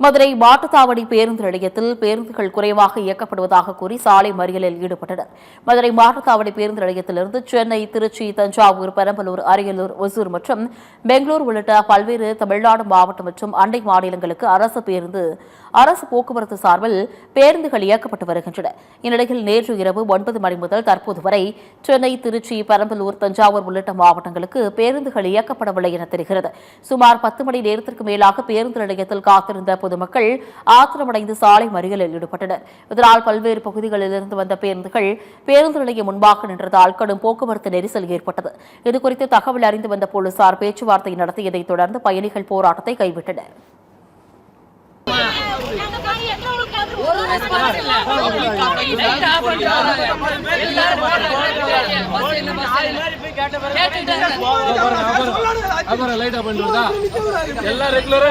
மதுரை மாட்டுத்தாவடி பேருந்து நிலையத்தில் பேருந்துகள் குறைவாக இயக்கப்படுவதாக கூறி சாலை மறியலில் ஈடுபட்டனர். மதுரை மாட்டுத்தாவடி பேருந்து நிலையத்திலிருந்து சென்னை, திருச்சி, தஞ்சாவூர், பெரம்பலூர், அரியலூர், ஒசூர் மற்றும் பெங்களூர் உள்ளிட்ட பல்வேறு தமிழ்நாடு மாவட்டம் மற்றும் அண்டை மாநிலங்களுக்கு அரசு போக்குவரத்து சார்பில் பேருந்துகள் இயக்கப்பட்டு வருகின்றன. இந்நிலையில் நேற்று இரவு 9 மணி முதல் தற்போது வரை சென்னை, திருச்சி, பெரம்பலூர், தஞ்சாவூர் உள்ளிட்ட மாவட்டங்களுக்கு பேருந்துகள் இயக்கப்படவில்லை என தெரிகிறது. சுமார் 10 மணி நேரத்திற்கு மேலாக பேருந்து நிலையத்தில் காத்திருந்த பொதுமக்கள் ஆத்திரமடைந்து சாலை மறியலில் ஈடுபட்டனர். இதனால் பல்வேறு பகுதிகளிலிருந்து வந்த பேருந்துகள் பேருந்து நிலையம் முன்பாக நின்றதால் கடும் போக்குவரத்து நெரிசல் ஏற்பட்டது. இதுகுறித்து தகவல் அறிந்து வந்த போலீசார் பேச்சுவார்த்தை நடத்தியதைத் தொடர்ந்து பயணிகள் போராட்டத்தை கைவிட்டனர். எல்லா ரெகுலரா